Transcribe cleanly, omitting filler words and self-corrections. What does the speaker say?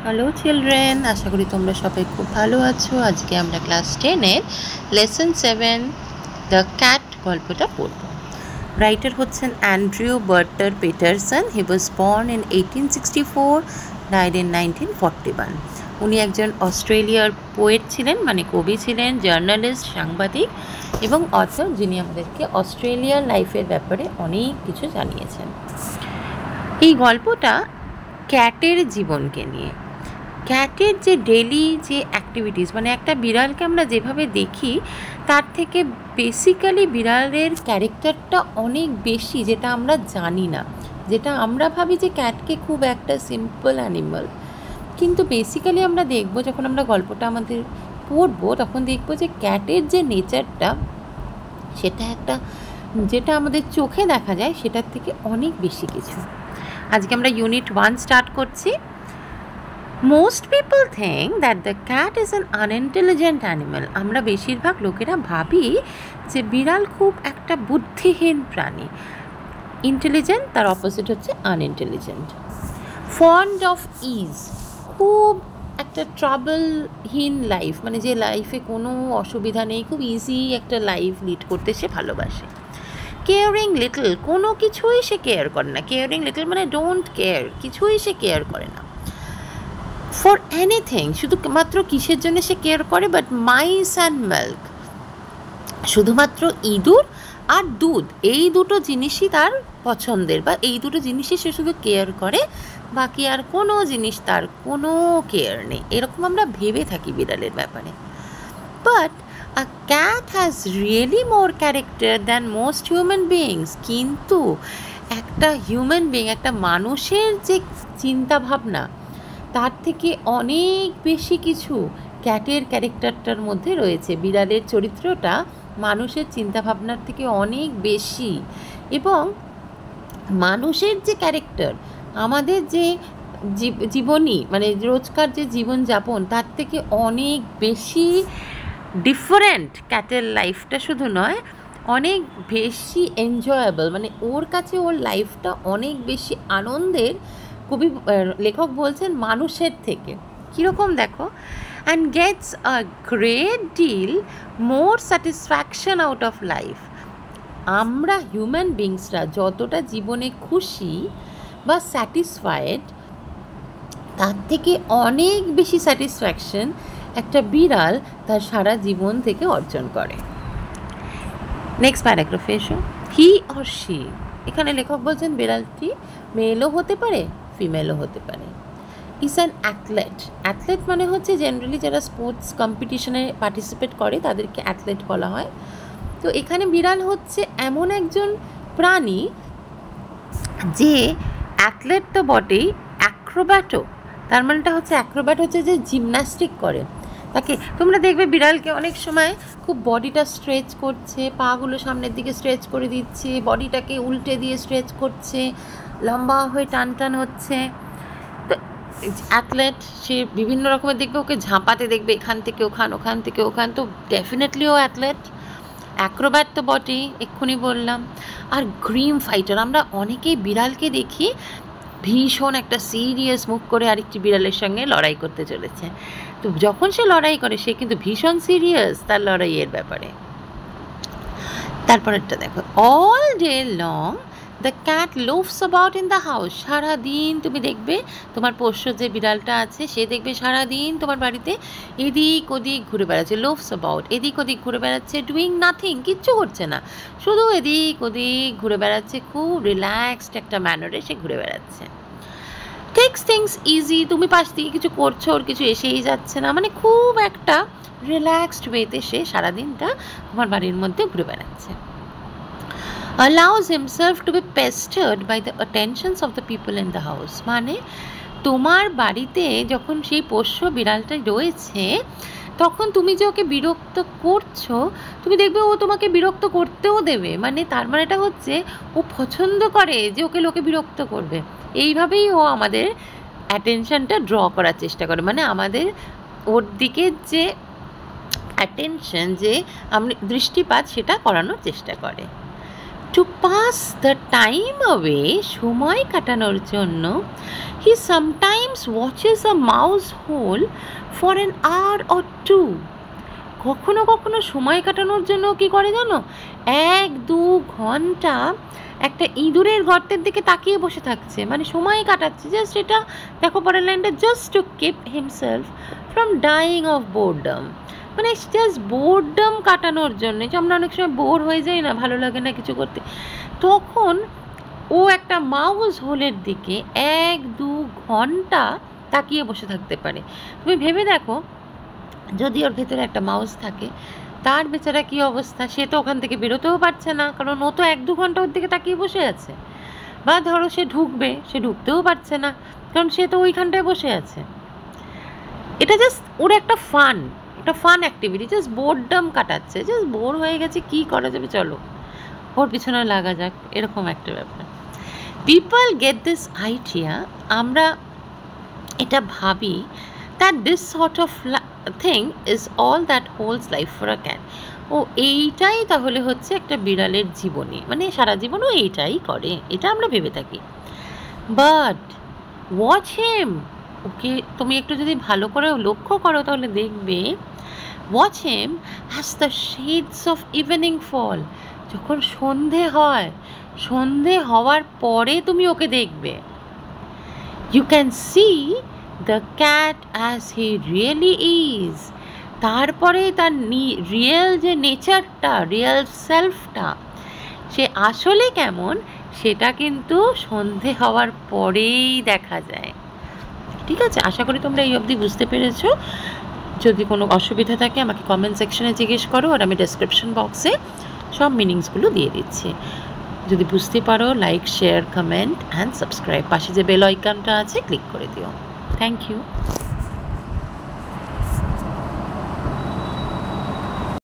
Hello children, আশা করি তোমরা সবাই খুব ভালো আছো। আজকে আমরা ক্লাস 10-এর লেসন 7 দ্য ক্যাট গল্পটা পড়ব। রাইটার হচ্ছেন Andrew barter Pietersen. He was born in 1864, died in 1941। উনি একজন অস্ট্রেলিয়ার পোয়েট ছিলেন, মানে কবি ছিলেন, জার্নালিস্ট, সাংবাদিক এবং অথর, যিনি আমাদেরকে অস্ট্রেলিয়ার লাইফের ব্যাপারে অনেক কিছু জানিয়েছেন। এই গল্পটা ক্যাটের জীবনকে নিয়ে। ক্যাটের যে ডেলি যে অ্যাক্টিভিটিস, মানে একটা বিড়ালকে আমরা যেভাবে দেখি তার থেকে বেসিক্যালি বিড়ালের ক্যারেক্টারটা অনেক বেশি, যেটা আমরা জানি না। যেটা আমরা ভাবি যে ক্যাটকে খুব একটা সিম্পল অ্যানিমাল, কিন্তু বেসিক্যালি আমরা দেখবো যখন আমরা গল্পটা আমাদের পড়বো তখন দেখবো যে ক্যাটের যে নেচারটা সেটা একটা, যেটা আমাদের চোখে দেখা যায় সেটার থেকে অনেক বেশি কিছু। আজকে আমরা ইউনিট 1 স্টার্ট করছি। Most people think that the cat is an unintelligent animal. আমরা বেশিরভাগ লোকেরা ভাবি যে বিড়াল খুব একটা বুদ্ধিহীন প্রাণী। ইন্টেলিজেন্ট তার অপোজিট হচ্ছে আনইন্টেলিজেন্ট। ফন্ড অফ ইজ, খুব একটা ট্রাবলহীন লাইফ, মানে যে লাইফে কোনো অসুবিধা নেই, খুব ইজি একটা লাইফ লিড করতে সে ভালোবাসে। কেয়ারিং লিটল, কোনো কিছুই সে কেয়ার করে না। কেয়ারিং লিটল মানে ডোন্ট কেয়ার, কিছুই সে কেয়ার করে না। ফর এনিথিং, শুধুমাত্র কিসের জন্য সে কেয়ার করে? বাট মাইস অ্যান্ড মিল্ক, শুধুমাত্র ইঁদুর আর দুধ, এই দুটো জিনিসই তার পছন্দের, বা এই দুটো জিনিসই সে শুধু কেয়ার করে, বাকি আর কোনো জিনিস তার কোনো কেয়ার নেই। এরকম আমরা ভেবে থাকি বিড়ালের ব্যাপারে। But a cat has really more character than most human beings. কিন্তু একটা হিউম্যান বিইং, একটা মানুষের যে চিন্তা ভাবনা, তার থেকে অনেক বেশি কিছু ক্যাটের ক্যারেক্টারটার মধ্যে রয়েছে। বিড়ালের চরিত্রটা মানুষের চিন্তাভাবনার থেকে অনেক বেশি, এবং মানুষের যে ক্যারেক্টার, আমাদের যে জীবনী, মানে রোজকার যে জীবনযাপন, তার থেকে অনেক বেশি ডিফারেন্ট ক্যাটের লাইফটা। শুধু নয়, অনেক বেশি এনজয়েবল, মানে ওর কাছে ওর লাইফটা অনেক বেশি আনন্দের। কবি লেখক বলছেন মানুষের থেকে। কীরকম দেখো, and gets a great deal more satisfaction out of life. আমরা হিউম্যান বিংসরা যতটা জীবনে খুশি বা স্যাটিসফাইড, তার থেকে অনেক বেশি স্যাটিসফ্যাকশন একটা বিড়াল তার সারা জীবন থেকে অর্জন করে। নেক্সট প্যারাগ্রাফে এসো। হি অর শি, এখানে লেখক বলছেন বিড়ালটি মেলও হতে পারে, ফিমেলও হতে পারে। Is an athlete. অ্যাথলেট মানে হচ্ছে জেনারেলি যারা স্পোর্টস কম্পিটিশনে পার্টিসিপেট করে তাদেরকে অ্যাথলেট বলা হয়। তো এখানে বিড়াল হচ্ছে এমন একজন প্রাণী যে অ্যাথলেট তো বটেই, অ্যাক্রোব্যাটও। তার মানেটা হচ্ছে অ্যাক্রোব্যাট হচ্ছে যে জিমন্যাস্টিক করে। তাকে তোমরা দেখবে বিড়ালকে অনেক সময় খুব বডিটা স্ট্রেচ করছে, পাগুলো সামনের দিকে স্ট্রেচ করে দিচ্ছে, বডিটাকে উল্টে দিয়ে স্ট্রেচ করছে, লম্বা হয়ে টান টান হচ্ছে। তো অ্যাথলেট সে বিভিন্ন রকমের দেখবে, ওকে ঝাঁপাতে দেখবে এখান থেকে ওখান, ওখান থেকে ওখান, তো ডেফিনেটলি ও অ্যাথলেট। অ্যাক্রোব্যাট তো বটেই, এক্ষুনি বললাম। আর গ্রিম ফাইটার, আমরা অনেকেই বিড়ালকে দেখি ভীষণ একটা সিরিয়াস মুখ করে আরেকটি বিড়ালের সঙ্গে লড়াই করতে চলেছে। তো যখন সে লড়াই করে সে কিন্তু ভীষণ সিরিয়াস তার লড়াইয়ের ব্যাপারে। তারপরেরটা দেখো, all day long the cat loafs about in the house. সারাদিন তুমি দেখবে তোমার পোষ্য যে বিড়ালটা আছে সে দেখবে সারাদিন তোমার বাড়িতে এদিক ওদিক ঘুরে বেড়াচ্ছে। লোফস অ্যাবাউট, এদিক ওদিক ঘুরে বেড়াচ্ছে, ডুইং নাথিং, কিচ্ছু করছে না, শুধু এদিক ওদিক ঘুরে বেড়াচ্ছে, খুব রিল্যাক্সড একটা ম্যানারে সে ঘুরে বেড়াচ্ছে। টেক্স থিংস ইজি, তুমি পাশ থেকে কিছু করছো, ওর কিছু এসেই যাচ্ছে না, মানে খুব একটা রিল্যাক্সড ওয়েতে সে সারাদিনটা তোমার বাড়ির মধ্যে ঘুরে বেড়াচ্ছে। allows himself to be pestered by the attentions of the people in the house, মানে তোমার বাড়িতে যখন সেই পোষ্য বিড়ালটা রয়েছে তখন তুমি যে ওকে বিরক্ত করছো, তুমি দেখবে ও তোমাকে বিরক্ত করতেও দেবে। মানে তার মানেটা হচ্ছে ও পছন্দ করে যে ওকে লোকে বিরক্ত করবে। এইভাবেই ও আমাদের অ্যাটেনশনটা ড্র করার চেষ্টা করে, মানে আমাদের ওর দিকে যে অ্যাটেনশন, যে দৃষ্টিপাত, সেটা করানোর চেষ্টা করে। To pass the time away, সময় কাটানোর জন্য, he sometimes watches a mouse hole for an hour or two. কখনো কখনো সময় কাটানোর জন্য কি করে জানো, 1-2 ঘন্টা একটা ইঁদুরের গর্তের দিকে তাকিয়ে বসে থাকছে, মানে সময় কাটাচ্ছে জাস্ট। এটা দেখো পরের লাইনটা, just to keep himself from dying of boredom, মানে জাস্ট বোরডম কাটানোর জন্য। যে আমরা অনেক সময় বোর হয়ে যাই না, ভালো লাগে না কিছু করতে, তখন ও একটা মাউস হোলের দিকে 1-2 ঘন্টা তাকিয়ে বসে থাকতে পারে। তুমি ভেবে দেখো, যদি ওর ভেতরে একটা মাউস থাকে, তার বেচারা কী অবস্থা, সে তো ওখান থেকে বেরোতেও পারছে না, কারণ ও তো 1-2 ঘন্টা ওর দিকে তাকিয়ে বসে আছে। বা ধরো সে ঢুকবে, সে ঢুকতেও পারছে না, কারণ সে তো ওইখানটায় বসে আছে। এটা জাস্ট ওর একটা ফান অ্যাক্টিভিটি, জাস্ট বোরডম কাটাচ্ছে, জাস্ট বোর হয়ে গেছে, কী করা যাবে, চলো ওর পিছনে লাগা যাক, এরকম একটা ব্যাপার। পিপল গেট দিস আইডিয়া, আমরা এটা ভাবি, that this sort of thing is all that holds life for a cat. ও এইটাই তাহলে হচ্ছে একটা বিড়ালের জীবনী, মানে সারা জীবনও এইটাই করে, এটা আমরা ভেবে থাকি। বাট ওয়াচ হিম, ওকে তুমি একটু যদি ভালো করে লক্ষ্য করো তাহলে দেখবে, watch him as the shades of evening fall. যখন সন্ধে হয়, সন্ধে হওয়ার পরে তুমি ওকে দেখবে। You can see the cat as he really is. তারপরে তার রিয়েল যে নেচারটা, রিয়েল সেলফটা, সে আসলে কেমন, সেটা কিন্তু সন্ধে হওয়ার পরেই দেখা যায়। ঠিক আছে, আশা করি তোমরা এই অবধি বুঝতে পেরেছো। যদি কোনো অসুবিধা থাকে আমাকে কমেন্ট সেকশনে জিজ্ঞেস করো, আর আমি ডেসক্রিপশন বক্সে সব মিনিংসগুলো দিয়ে দিচ্ছি। যদি বুঝতে পারো, like, share, comment and subscribe, পাশে যে বেল আইকনটা আছে ক্লিক করে দিও। Thank you.